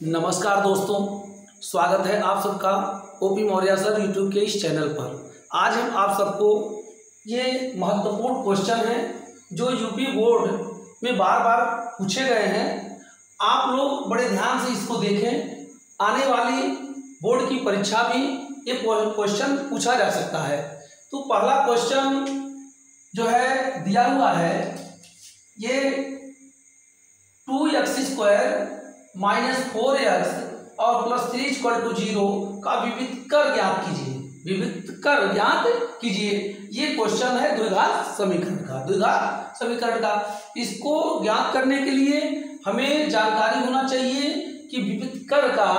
नमस्कार दोस्तों, स्वागत है आप सबका ओपी मौर्य सर यूट्यूब के इस चैनल पर। आज हम आप सबको ये महत्वपूर्ण क्वेश्चन है जो यूपी बोर्ड में बार बार पूछे गए हैं। आप लोग बड़े ध्यान से इसको देखें, आने वाली बोर्ड की परीक्षा में ये क्वेश्चन पूछा जा सकता है। तो पहला क्वेश्चन जो है दिया हुआ है, ये 2x² माइनस 4x और प्लस 3 = 0 का विविधकर ज्ञात कीजिए। विविधकर ज्ञात कीजिए, ये क्वेश्चन है द्विघात समीकरण का। इसको ज्ञात करने के लिए हमें जानकारी होना चाहिए कि विविधकर का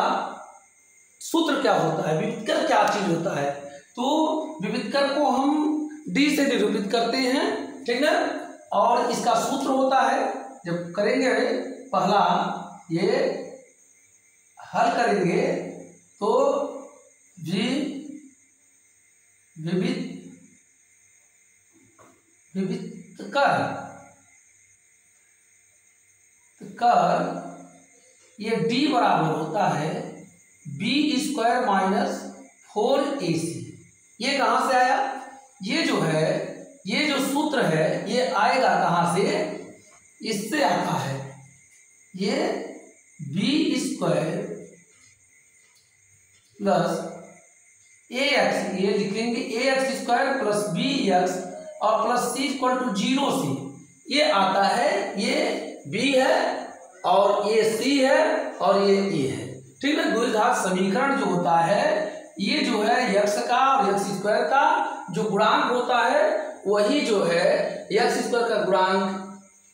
सूत्र क्या होता है, विविधकर क्या चीज होता है। तो विविधकर को हम डी से निरूपित करते हैं, ठीक है। और इसका सूत्र होता है, जब करेंगे पहला ये हल करेंगे तो विविधकर ये d बराबर होता है b² माइनस 4ac। ये कहां से आया? ये जो है, ये जो सूत्र है ये आएगा कहां से? इससे आता है। ये b² प्लस ax, ये लिखेंगे ax² प्लस bx और प्लस c = 0 से ये आता है। ये b है और ये c है और ये a है, ठीक है। द्विघात समीकरण जो होता है, ये जो है x का और x² का जो गुणांक होता है वही जो है x² का गुणांक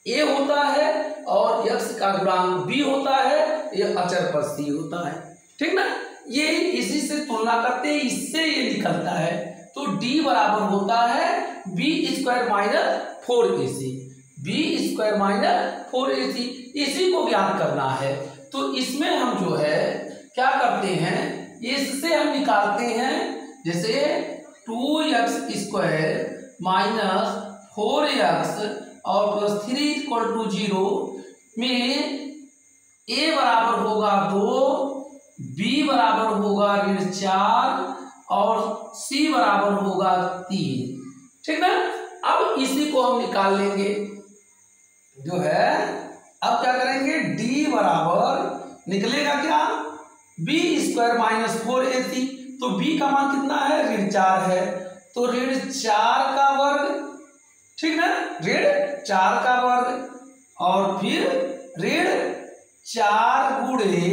a होता है और x का गुणांक b होता है, ये अचर पर c होता है, ठीक ना। ये इसी से तुलना करते हैं, इससे ये निकलता है। तो d बराबर होता है b² minus 4ac, b² minus 4ac। इसी को ज्ञात करना है। तो इसमें हम जो है क्या करते हैं, इससे हम निकालते हैं, जैसे 2x² माइनस 4x और प्लस 3 = 0 में a बराबर होगा 2, b बराबर होगा -4 और c बराबर होगा 3, ठीक ना। अब इसी को हम निकाल लेंगे जो है। अब क्या करेंगे, d बराबर निकलेगा क्या? b² minus 4ac। तो b का मान कितना है? -4 है। तो -4 का वर्ग, ठीक ना, ऋण 4 का वर्ग और फिर ऋण 4 गुणे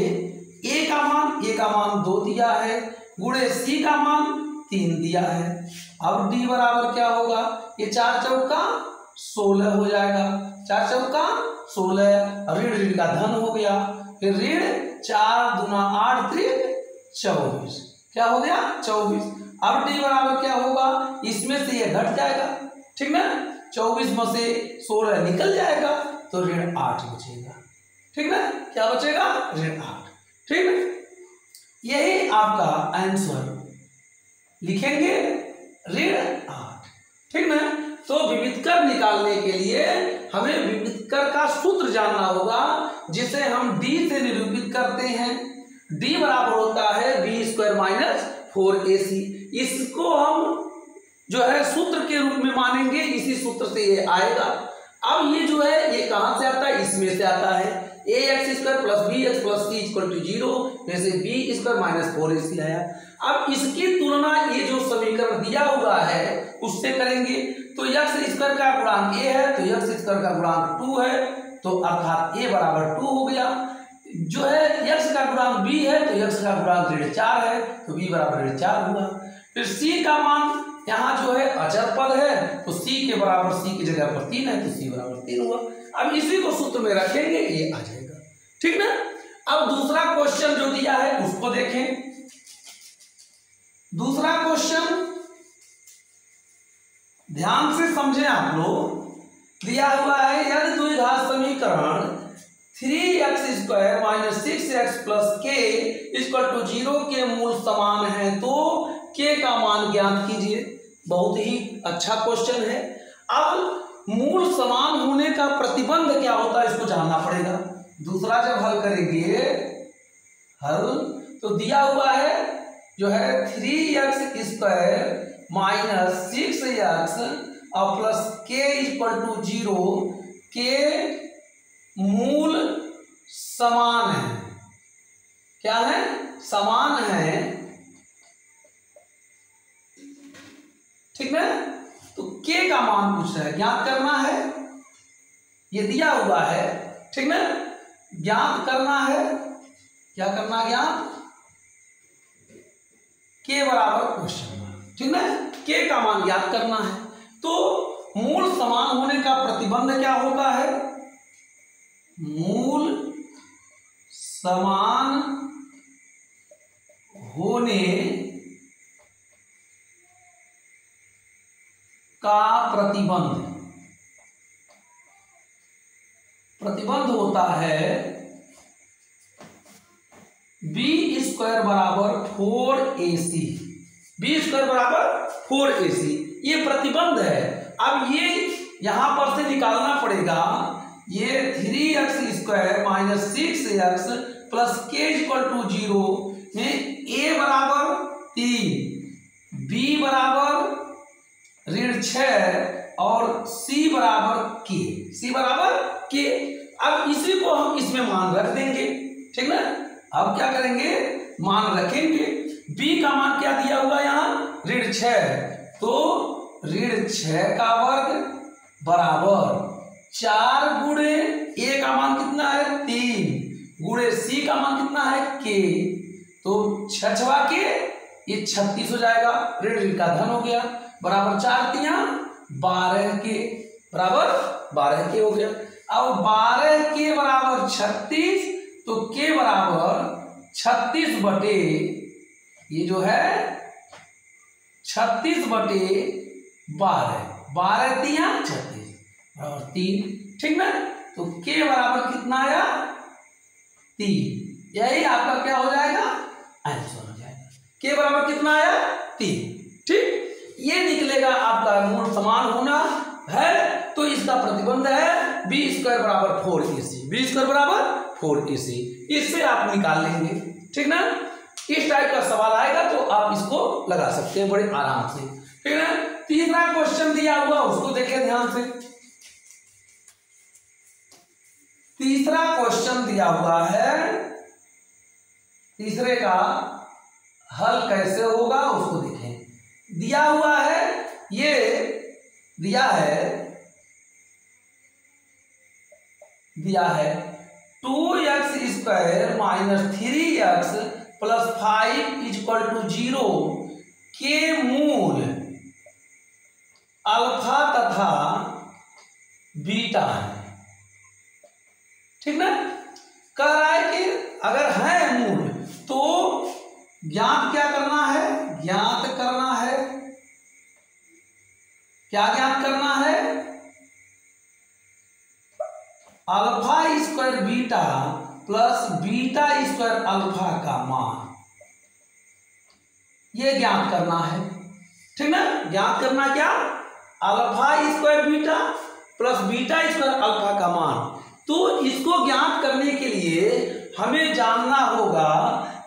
a का मान 2 दिया है, गुणे c का मान 3 दिया है। अब d बराबर क्या होगा? ये 4 चौका 16 हो जाएगा, 4 चौका 16, ऋण ऋण का धन हो गया। फिर ऋण 4 दूना 8 3 24, क्या हो गया? 24। अब d बराबर क्या होगा? इसमें से ये घट जाएगा, ठीक ना। 24 में से 16 निकल जाएगा तो ऋण 8 बचेगा, ठीक ना। क्या बचेगा? ऋण 8, ठीक है। यही आपका आंसर लिखेंगे, ऋण 8, ठीक ना। तो विविधकर निकालने के लिए हमें विविधकर का सूत्र जानना होगा, जिसे हम d से निरूपित करते हैं। d बराबर होता है b² माइनस 4ac। इसको हम जो है सूत्र के रूप में मानेंगे, इसी सूत्र से ये आएगा। अब ये जो है ये कहां से आता है? इसमें से आता है। ax² plus bx plus c = 0 में से b² माइनस 4ac आया। अब इसकी तुलना ये जो समीकरण दिया हुआ है उससे करेंगे। तो x² का गुणांक a है तो x² का गुणांक 2 है, तो अर्थात a बराबर 2 हो गया। जो है x का गुणांक b है तो x का गुणांक ऋण 4 है, तो b बराबर ऋण 4 हुआ। फिर c का मान यहाँ जो है अचर पद है, तो c के बराबर, c की जगह पर 3 है तो c बराबर 3 हुआ। अब इसी को सूत्र में रखेंगे, ये आ जाएगा, ठीक ना। अब दूसरा क्वेश्चन जो दिया है उसको देखें। दूसरा क्वेश्चन ध्यान से समझें आप लोग। दिया हुआ है, यदि द्विघात समीकरण 3x² minus 6x plus k = 0 के मूल समान है तो k का मान ज्ञात कीजिए। बहुत ही अच्छा क्वेश्चन है। अब मूल समान होने का प्रतिबंध क्या होता है इसको जानना पड़ेगा। दूसरा जब हल करेंगे हल तो दिया हुआ है जो है 3x² माइनस 6x और प्लस k इक्वल टू 0 के मूल समान है। क्या है? समान है। ठीक है, तो k का मान पूछ रहा है, ज्ञात करना है। ये दिया हुआ है, ठीक है, ज्ञात करना है। क्या करना है? ज्ञात k बराबर क्वेश्चन मार्क। ठीक है, k का मान ज्ञात करना है। तो मूल समान होने का प्रतिबंध क्या होता है? मूल समान होने का प्रतिबंध होता है b² बराबर 4ac। b² बराबर 4ac ये प्रतिबंध है। अब ये यहां पर से निकालना पड़ेगा। ये 3x² minus 6x plus k equal to 0 में a बराबर 3, b बराबर -6 और c बराबर k। अब इसी को हम इसमें मान रख देंगे। ठीक ना, अब क्या करेंगे? मान रखेंगे। b का मान क्या दिया हुआ यहाँ? -6, तो -6 का वर्ग बराबर 4 गुणे a का मान कितना है? 3 गुणे c का मान कितना है? k, तो 6 के ये 36 हो जाएगा। ऋण का धन हो गया, बराबर 4 12 के, बराबर 12 के हो गया। अब 12 के बराबर 36, तो k बराबर 36 बटे ये जो है 36 बटे 12, 12 3 36 बराबर 3। ठीक ना, तो k बराबर कितना आया? 3। यही आपका क्या हो जाएगा? आंसर हो जाएगा। k बराबर कितना आया? 3। ठीक, ये निकलेगा आपका मूल समान होना है। तो इसका प्रतिबंध है b² बराबर 4ac। b² बराबर 4ac, इससे आप निकाल लेंगे। ठीक ना, इस टाइप का सवाल आएगा तो आप इसको लगा सकते हैं बड़े आराम से। ठीक है, तीसरा क्वेश्चन दिया हुआ उसको देखें ध्यान से। तीसरा क्वेश्चन दिया हुआ है, तीसरे का हल कैसे होगा उसको देखें। दिया हुआ है, ये दिया है 2x² minus 3x plus 5 equal to 0 के मूल अल्फा तथा बीटा है। ठीक ना, कह रहा है कि अगर है मूल तो ज्ञात क्या करना है? ज्ञात करना है, क्या ज्ञात करना है? α² बीटा प्लस β² अल्फा का मान, ये ज्ञात करना है। ठीक ना, ज्ञात करना क्या? α² बीटा प्लस β² अल्फा का मान। तो इसको ज्ञात करने के लिए हमें जानना होगा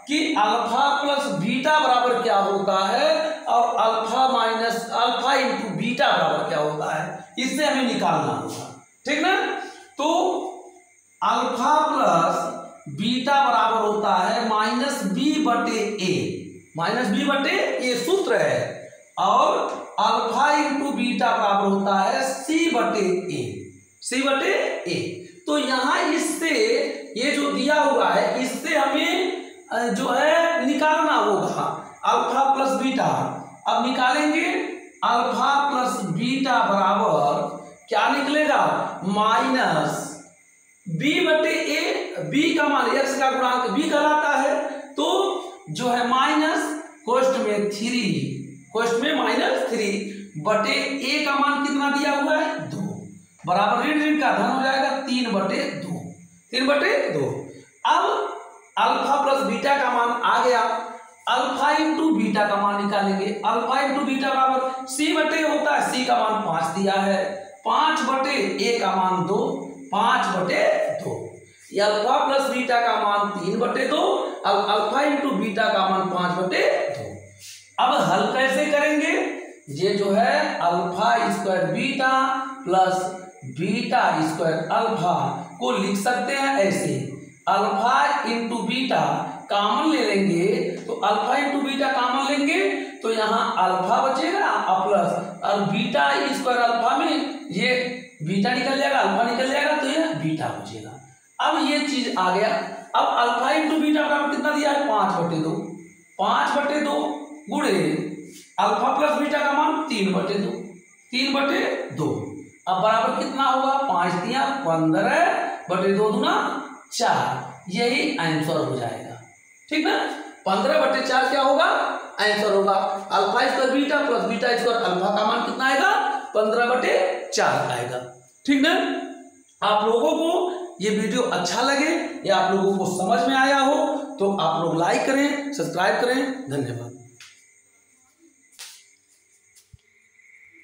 कि अल्फा प्लस बीटा बराबर क्या होता है और अल्फा इंटू बीटा बराबर क्या होता है, इससे हमें निकालना होगा। ठीक ना, तो अल्फा प्लस बीटा बराबर होता है -b/a सूत्र है, और अल्फा इंटू बीटा बराबर होता है c/a। तो यहां इससे ये जो दिया हुआ है इससे हमें जो है निकालना होगा अल्फा प्लस बीटा। अब निकालेंगे अल्फा प्लस बीटा बराबर क्या निकलेगा? -b/a। b का मान x का गुणांक b कहलाता है, तो जो है माइनस कोष्ठ में -3 बटे a का मान कितना दिया हुआ है? 2, बराबर ऋण का धन हो जाएगा 3/2। अब अल्फा प्लस बीटा का मान आ गया, अल्फा इंटू बीटा का मान निकालेंगे। अल्फा इंटू बीटा बराबर c/a होता है, c का मान 5 दिया है, 5/a का मान 2, 5/2। ये अल्फा प्लस बीटा का मान 3/2 और अल्फा इंटू बीटा का मान 5/2। अब हल कैसे करेंगे? ये जो है alpha square beta plus beta square alpha को लिख सकते हैं ऐसे, अल्फा इंटू बीटा कॉमन ले लेंगे तो अल्फा इंटू बीटा कॉमन लेंगे तो यहाँ अल्फा बचेगा और प्लस और बीटा स्क्वायर अल्फा में ये बीटा निकल जाएगा, अल्फा निकल जाएगा तो ये बीटा बचेगा। अब ये चीज आ गया। अब अल्फा इंटू बीटा बराबर कितना दिया है? 5/2। 5/2 गुणे अल्फा प्लस बीटा का मान 3/2। 3/2 अब बराबर कितना होगा? 5 दिया 15/2 दूना 4। यही आंसर हो जाएगा। ठीक ना? 15/4 क्या होगा? आंसर होगा। Alpha square beta plus beta square alpha का मान कितना आएगा? 15/4 आएगा। ठीक ना? आप लोगों को ये वीडियो अच्छा लगे या आप लोगों को समझ में आया हो तो आप लोग लाइक करें, सब्सक्राइब करें। धन्यवाद।